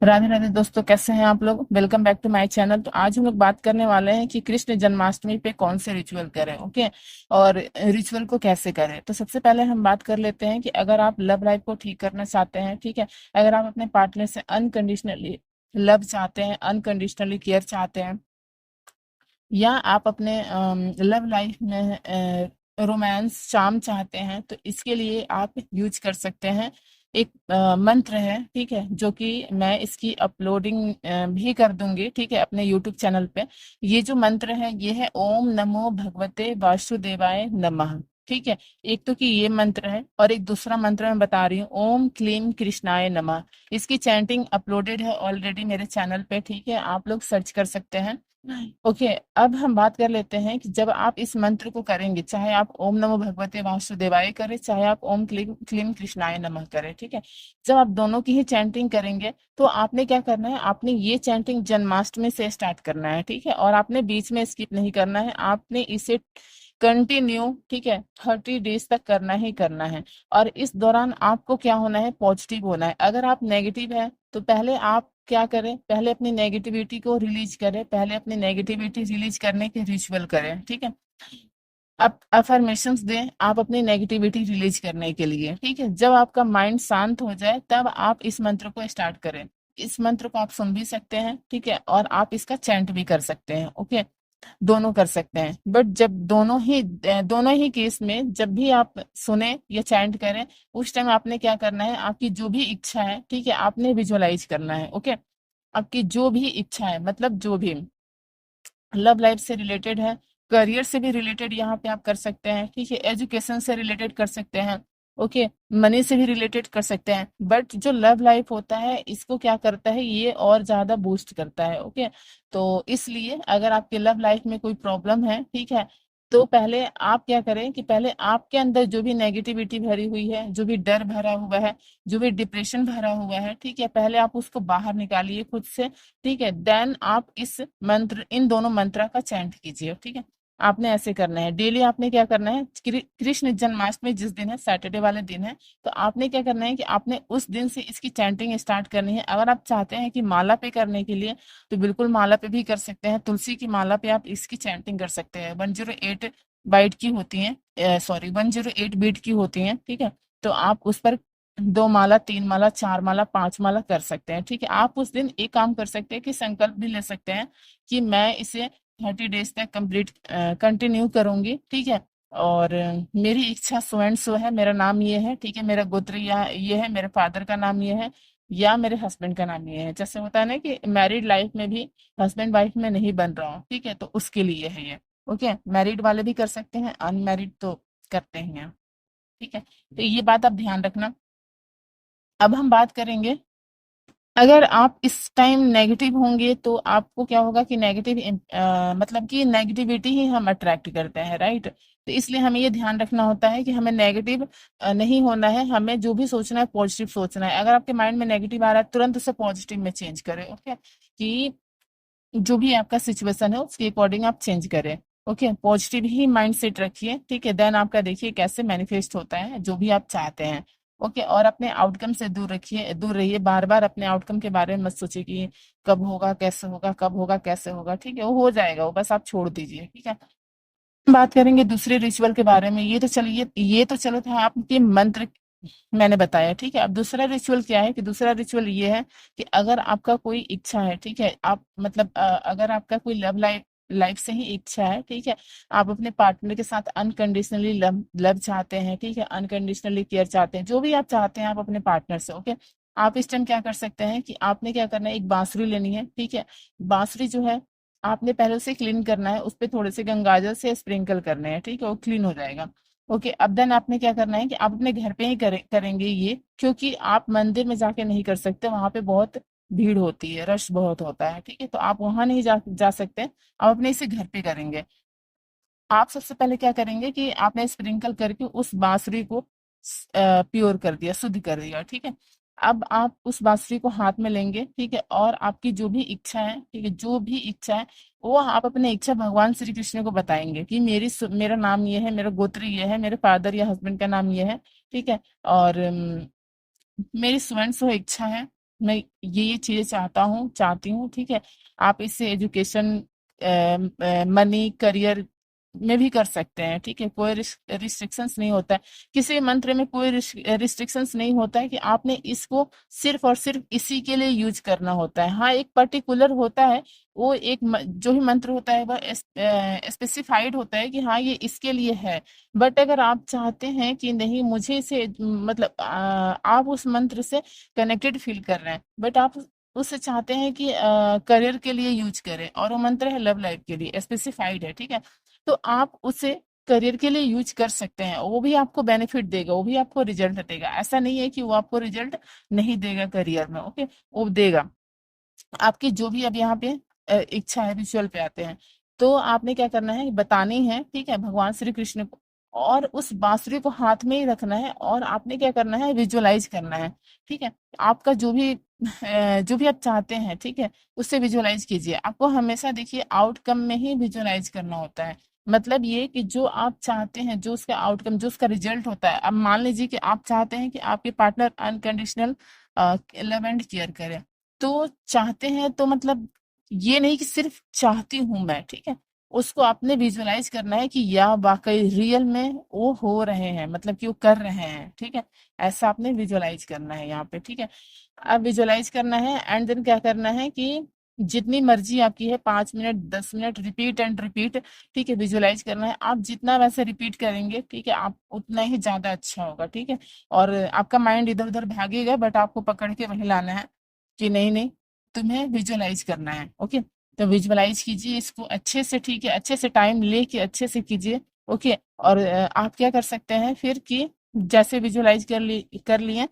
राधे राधे दोस्तों, कैसे हैं आप लोग। Welcome back to my channel. तो आज हम लोग बात करने वाले हैं कि कृष्ण जन्माष्टमी पे कौन से रिचुअल करें। ओके, और रिचुअल को कैसे करें। तो सबसे पहले हम बात कर लेते हैं कि अगर आप लव लाइफ को ठीक करना चाहते हैं, ठीक है, अगर आप अपने पार्टनर से अनकंडीशनली लव चाहते हैं, अनकंडीशनली केयर चाहते हैं, या आप अपने लव लाइफ में रोमांस चार्म चाहते हैं, तो इसके लिए आप यूज कर सकते हैं। एक मंत्र है, ठीक है, जो कि मैं इसकी अपलोडिंग भी कर दूंगी, ठीक है, अपने यूट्यूब चैनल पे। ये जो मंत्र है ये है ओम नमो भगवते वासुदेवाय नमः। ठीक है, एक तो कि ये मंत्र है, और एक दूसरा मंत्र मैं बता रही हूँ, ओम क्लीम कृष्णाय नमः। इसकी चैंटिंग अपलोडेड है ऑलरेडी मेरे चैनल पे, ठीक है, आप लोग सर्च कर सकते हैं। ओके, अब हम बात कर लेते हैं कि जब आप इस मंत्र को करेंगे, चाहे आप ओम नमो भगवते वासुदेवाय करें, चाहे आप ओम क्लीम क्लीम कृष्णाय नमः करें, ठीक है, जब आप दोनों की ही चैंटिंग करेंगे तो आपने क्या करना है, आपने ये चैंटिंग जन्माष्टमी से स्टार्ट करना है, ठीक है, और आपने बीच में स्किप नहीं करना है, आपने इसे कंटिन्यू, ठीक है, 30 डेज तक करना ही करना है। और इस दौरान आपको क्या होना है, पॉजिटिव होना है। अगर आप नेगेटिव है तो पहले आप क्या करें, पहले अपनी नेगेटिविटी को रिलीज करें, पहले अपनी नेगेटिविटी रिलीज करने के रिचुअल करें, ठीक है। आप अफर्मेशंस दें आप अपनी नेगेटिविटी रिलीज करने के लिए, ठीक है। जब आपका माइंड शांत हो जाए तब आप इस मंत्र को स्टार्ट करें। इस मंत्र को आप सुन भी सकते हैं, ठीक है, और आप इसका चैंट भी कर सकते हैं। ओके, दोनों कर सकते हैं, बट जब दोनों ही केस में जब भी आप सुने या चैंट करें, उस टाइम आपने क्या करना है, आपकी जो भी इच्छा है, ठीक है, आपने विजुअलाइज करना है। ओके, आपकी जो भी इच्छा है, मतलब जो भी लव लाइफ से रिलेटेड है, करियर से भी रिलेटेड यहाँ पे आप कर सकते हैं, ठीक है, एजुकेशन से रिलेटेड कर सकते हैं, ओके, मनी से भी रिलेटेड कर सकते हैं। बट जो लव लाइफ होता है इसको क्या करता है, ये और ज्यादा बूस्ट करता है। ओके, तो इसलिए अगर आपके लव लाइफ में कोई प्रॉब्लम है, ठीक है, तो पहले आप क्या करें कि पहले आपके अंदर जो भी नेगेटिविटी भरी हुई है, जो भी डर भरा हुआ है, जो भी डिप्रेशन भरा हुआ है, ठीक है, पहले आप उसको बाहर निकालिए खुद से, ठीक है। देन आप इस मंत्र, इन दोनों मंत्रा का चैंट कीजिए, ठीक है। आपने ऐसे करना है डेली। आपने क्या करना है, कृष्ण जन्माष्टमी जिस दिन है, सैटरडे वाले दिन है, तो आपने क्या करना है कि आपने उस दिन से इसकी चैंटिंग स्टार्ट करनी है। अगर आप चाहते हैं कि माला पे करने के लिए, तो बिल्कुल माला पे भी कर सकते हैं। तुलसी की माला पे आप इसकी चैंटिंग कर सकते हैं। 108 बाइट की होती है, सॉरी 108 बीट की होती है, ठीक है। तो आप उस पर 2 माला, 3 माला, 4 माला, 5 माला कर सकते हैं, ठीक है। आप उस दिन एक काम कर सकते हैं कि संकल्प भी ले सकते हैं कि मैं इसे 30 डेज तक कंप्लीट कंटिन्यू करूंगी, ठीक है। और मेरी इच्छा सो एंड सो है, मेरा नाम ये है, ठीक है, मेरा गोत्र ये है, मेरे फादर का नाम ये है, या मेरे हस्बैंड का नाम ये है। जैसे होता है ना कि मैरिड लाइफ में भी हस्बैंड वाइफ में नहीं बन रहा हूँ, ठीक है, तो उसके लिए है ये। ओके, मैरिड वाले भी कर सकते हैं, अनमैरिड तो करते ही हैं, ठीक है। तो ये बात आप ध्यान रखना। अब हम बात करेंगे, अगर आप इस टाइम नेगेटिव होंगे तो आपको क्या होगा कि नेगेटिव, मतलब कि नेगेटिविटी ही हम अट्रैक्ट करते हैं, राइट। तो इसलिए हमें ये ध्यान रखना होता है कि हमें नेगेटिव नहीं होना है, हमें जो भी सोचना है पॉजिटिव सोचना है। अगर आपके माइंड में नेगेटिव आ रहा है, तुरंत उसे पॉजिटिव में चेंज करें। ओके, कि जो भी आपका सिचुएशन है उसके अकॉर्डिंग आप चेंज करें। ओके, पॉजिटिव ही माइंड सेट रखिए, ठीक है। देन आपका देखिए कैसे मैनिफेस्ट होता है जो भी आप चाहते हैं। ओके, और अपने आउटकम से दूर रहिए। बार बार अपने आउटकम के बारे में मत सोचिए कि कब होगा कैसे होगा, कब होगा कैसे होगा, ठीक है, वो हो जाएगा, वो बस आप छोड़ दीजिए, ठीक है। बात करेंगे दूसरे रिचुअल के बारे में। ये तो चलो था आपके मंत्र मैंने बताया, ठीक है। अब दूसरा रिचुअल क्या है, कि दूसरा रिचुअल ये है कि अगर आपका कोई इच्छा है, ठीक है, आप मतलब अगर आपका कोई लव लाइफ लाइफ से ही इच्छा है, ठीक है, आप अपने पार्टनर के साथ अनकंडीशनली लव लव चाहते हैं, ठीक है, अनकंडीशनली केयर चाहते हैं, जो भी आप चाहते हैं आप अपने पार्टनर से। ओके, आप इस टाइम क्या कर सकते हैं कि आपने क्या करना है, एक बांसुरी लेनी है, ठीक है। बांसुरी जो है आपने पहले उसे क्लीन करना है, उस पे थोड़े से गंगाजल से स्प्रिंकल करने हैं, ठीक है, वो क्लीन हो जाएगा। ओके, अब देन आपने क्या करना है कि आप अपने घर पे ही करेंगे ये, क्योंकि आप मंदिर में जाके नहीं कर सकते, वहां पे बहुत भीड़ होती है, रश बहुत होता है, ठीक है, तो आप वहां नहीं जा सकते। आप अपने इसे घर पे करेंगे। आप सबसे पहले क्या करेंगे कि आपने स्प्रिंकल करके उस बांसुरी को प्योर कर दिया, शुद्ध कर दिया, ठीक है। अब आप उस बांसुरी को हाथ में लेंगे, ठीक है, और आपकी जो भी इच्छा है, ठीक है, जो भी इच्छा है वो आप अपने इच्छा भगवान श्री कृष्ण को बताएंगे कि मेरा नाम ये है, मेरा गोत्र ये है, मेरे फादर या हस्बैंड का नाम ये है, ठीक है, और मेरी स्वयं स्व इच्छा है मैं ये चीजें चाहती हूँ, ठीक है। आप इससे एजुकेशन, मनी, करियर में भी कर सकते हैं, ठीक है। कोई रिस्ट्रिक्शंस नहीं होता है, किसी मंत्र में कोई रिस्ट्रिक्शंस नहीं होता है कि आपने इसको सिर्फ और सिर्फ इसी के लिए यूज करना होता है। हाँ, एक पर्टिकुलर होता है, वो एक जो भी मंत्र होता है वह स्पेसिफाइड होता है कि हाँ ये इसके लिए है। बट अगर आप चाहते हैं कि नहीं, मुझे इसे मतलब आप उस मंत्र से कनेक्टेड फील कर रहे हैं, बट आप उससे चाहते हैं कि करियर के लिए यूज करें, और वो मंत्र है लव लाइफ के लिए स्पेसिफाइड है, ठीक है। तो आप उसे करियर के लिए यूज कर सकते हैं, वो भी आपको बेनिफिट देगा, वो भी आपको रिजल्ट देगा। ऐसा नहीं है कि वो आपको रिजल्ट नहीं देगा करियर में, ओके, वो देगा। आपकी जो भी अब यहाँ पे इच्छा है, रिचुअल पे आते हैं। तो आपने क्या करना है, बतानी है, ठीक है, भगवान श्री कृष्ण को, और उस बांसुरी को हाथ में ही रखना है, और आपने क्या करना है, विजुअलाइज करना है, ठीक है। आपका जो भी आप चाहते हैं, ठीक है, उससे विजुअलाइज कीजिए। आपको हमेशा देखिए आउटकम में ही विजुअलाइज करना होता है। मतलब ये कि जो आप चाहते हैं, जो उसका आउटकम, जो उसका रिजल्ट होता है। अब मान लीजिए कि आप चाहते हैं कि आपके partner unconditional love and care करे। तो चाहते हैं तो मतलब ये नहीं कि सिर्फ चाहती हूं मैं, ठीक है। उसको आपने विजुअलाइज करना है कि या वाकई रियल में वो हो रहे हैं, मतलब कि वो कर रहे हैं, ठीक है। ऐसा आपने विजुअलाइज करना है यहाँ पे, ठीक है। अब विजुअलाइज करना है, एंड देन क्या करना है कि जितनी मर्जी आपकी है, 5 minute, 10 minute, repeat and repeat, ठीक है, विजुअलाइज करना है। आप जितना वैसे रिपीट करेंगे, ठीक है, आप उतना ही ज्यादा अच्छा होगा, ठीक है। और आपका माइंड इधर उधर भागेगा, बट आपको पकड़ के वही लाना है कि नहीं नहीं, तुम्हें विजुअलाइज करना है, ओके। तो विजुअलाइज कीजिए इसको अच्छे से, ठीक है, अच्छे से टाइम लेके अच्छे से कीजिए, ओके। और आप क्या कर सकते हैं फिर कि जैसे विजुअलाइज कर लिए,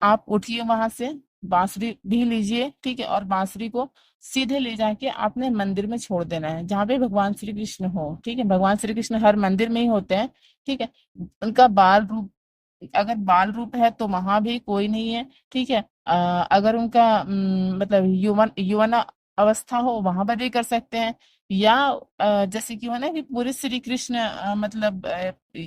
आप उठिए वहां से, बांसुरी भी लीजिए, ठीक है, और बांसुरी को सीधे ले जाके आपने मंदिर में छोड़ देना है, जहाँ पे भगवान श्री कृष्ण हो, ठीक है। भगवान श्री कृष्ण हर मंदिर में ही होते हैं, ठीक है। उनका बाल रूप, अगर बाल रूप है तो वहां भी कोई नहीं है, ठीक है। अगर उनका मतलब युवन अवस्था हो, वहां पर भी कर सकते हैं। या जैसे कि हो ना कि पूरे श्री कृष्ण मतलब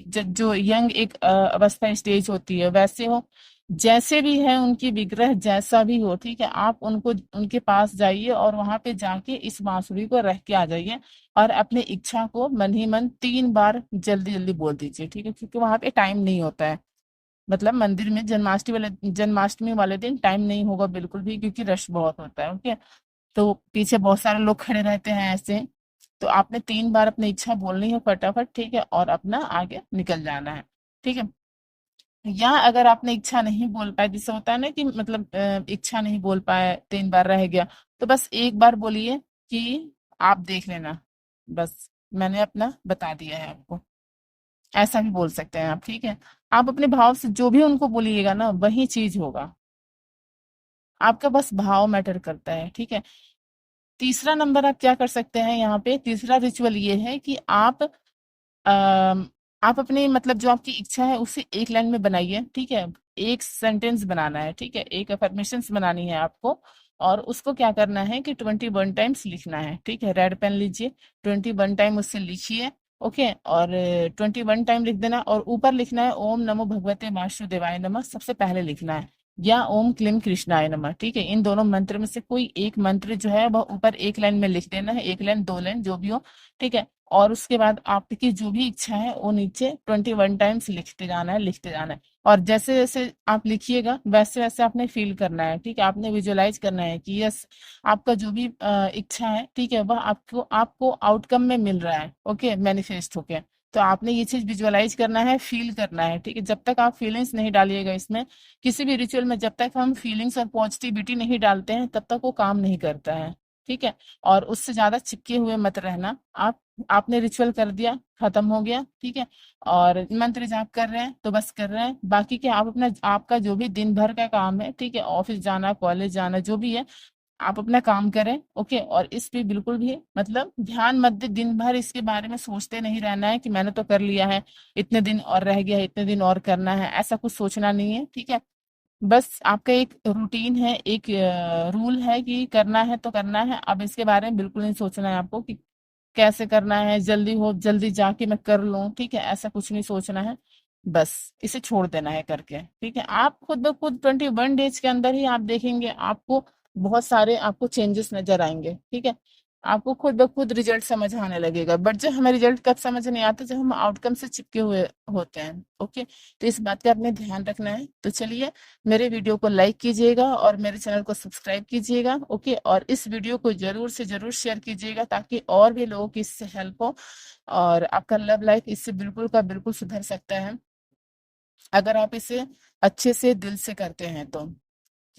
जो यंग एक अवस्था स्टेज होती है, वैसे हो, जैसे भी है उनकी विग्रह, जैसा भी हो, ठीक है। आप उनको, उनके पास जाइए, और वहां पे जाके इस बांसुरी को रख के आ जाइए, और अपनी इच्छा को मन ही मन 3 बार जल्दी जल्दी बोल दीजिए, ठीक है। क्योंकि वहां पे टाइम नहीं होता है, मतलब मंदिर में जन्माष्टमी वाले दिन टाइम नहीं होगा बिल्कुल भी, क्योंकि रश बहुत होता है, ओके। तो पीछे बहुत सारे लोग खड़े रहते हैं ऐसे। तो आपने 3 बार अपनी इच्छा बोलनी है फटाफट, ठीक है, और अपना आगे निकल जाना है, ठीक है। या अगर आपने इच्छा नहीं बोल पाए, जैसे होता है ना कि मतलब इच्छा नहीं बोल पाए, 3 बार रह गया, तो बस एक बार बोलिए कि आप देख लेना, बस मैंने अपना बता दिया है आपको। ऐसा भी बोल सकते हैं आप, ठीक है। आप अपने भाव से जो भी उनको बोलिएगा ना, वही चीज होगा। आपका बस भाव मैटर करता है, ठीक है। तीसरा नंबर आप क्या कर सकते हैं, यहाँ पे तीसरा रिचुअल ये है कि अम, आप अपने मतलब जो आपकी इच्छा है उसे एक लाइन में बनाइए, ठीक है। एक सेंटेंस बनाना है, ठीक है, एक अफर्मेशंस बनानी है आपको। और उसको क्या करना है कि 21 टाइम्स लिखना है, ठीक है। रेड पेन लीजिए, 21 टाइम उससे लिखिए, ओके। और 21 टाइम लिख देना, और ऊपर लिखना है ओम नमो भगवते वासुदेवाय नमः, सबसे पहले लिखना है। या ओम क्लीम कृष्णाय नमः, ठीक है। इन दोनों मंत्र में से कोई एक मंत्र जो है वह ऊपर एक लाइन में लिख देना है, एक लाइन, 2 लाइन, जो भी हो, ठीक है। और उसके बाद आपकी जो भी इच्छा है वो नीचे 21 टाइम्स लिखते जाना है, लिखते जाना है। और जैसे जैसे आप लिखिएगा, वैसे वैसे आपने फील करना है, ठीक है। आपने विजुअलाइज करना है कि यस, आपका जो भी इच्छा है, ठीक है, वह आपको आपको आउटकम में मिल रहा है, ओके, मैनिफेस्ट होके। तो आपने ये चीज विजुअलाइज करना है, फील करना है, ठीक है। जब तक आप फीलिंग्स नहीं डालिएगा इसमें, किसी भी रिचुअल में जब तक हम फीलिंग्स और पॉजिटिविटी नहीं डालते हैं, तब तक वो काम नहीं करता है, ठीक है। और उससे ज्यादा चिपके हुए मत रहना आप। आपने रिचुअल कर दिया, खत्म हो गया, ठीक है। और मंत्र जाप कर रहे हैं तो बस कर रहे हैं, बाकी के आप अपना, आपका जो भी दिन भर का काम है, ठीक है, ऑफिस जाना, कॉलेज जाना, जो भी है, आप अपना काम करें, ओके। और इस पे बिल्कुल भी मतलब ध्यान मत दे, दिन भर इसके बारे में सोचते नहीं रहना है कि मैंने तो कर लिया है, इतने दिन और रह गया है, इतने दिन और करना है, ऐसा कुछ सोचना नहीं है, ठीक है। बस आपका एक रूटीन है, एक रूल है कि करना है तो करना है। अब इसके बारे में बिल्कुल नहीं सोचना है आपको कि कैसे करना है, जल्दी हो जल्दी जाके मैं कर लूं, ठीक है, ऐसा कुछ नहीं सोचना है। बस इसे छोड़ देना है करके, ठीक है। आप खुद ब खुद 21 डेज के अंदर ही आप देखेंगे आपको बहुत सारे आपको चेंजेस नजर आएंगे, ठीक है। आपको खुद ब खुद रिजल्ट समझ आने लगेगा, बट जब हमें रिजल्ट कब समझ नहीं आता, जब हम आउटकम से चिपके हुए होते हैं, ओके। तो इस बात का आपने ध्यान रखना है। तो चलिए, मेरे वीडियो को लाइक कीजिएगा और मेरे चैनल को सब्सक्राइब कीजिएगा, ओके। और इस वीडियो को जरूर से जरूर शेयर कीजिएगा ताकि और भी लोगों की इससे हेल्प हो और आपका लव लाइफ इससे बिल्कुल का बिल्कुल सुधर सकता है, अगर आप इसे अच्छे से दिल से करते हैं तो,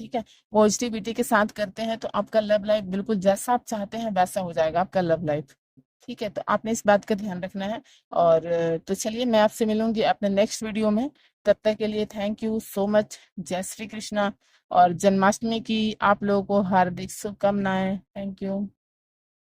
ठीक है। पॉजिटिविटी के साथ करते हैं तो आपका लव लाइफ बिल्कुल जैसा आप चाहते हैं वैसा हो जाएगा आपका लव लाइफ, ठीक है। तो आपने इस बात का ध्यान रखना है। और तो चलिए, मैं आपसे मिलूंगी अपने नेक्स्ट वीडियो में। तब तक के लिए थैंक यू सो मच। जय श्री कृष्णा। और जन्माष्टमी की आप लोगों को हार्दिक शुभकामनाएं। Thank you.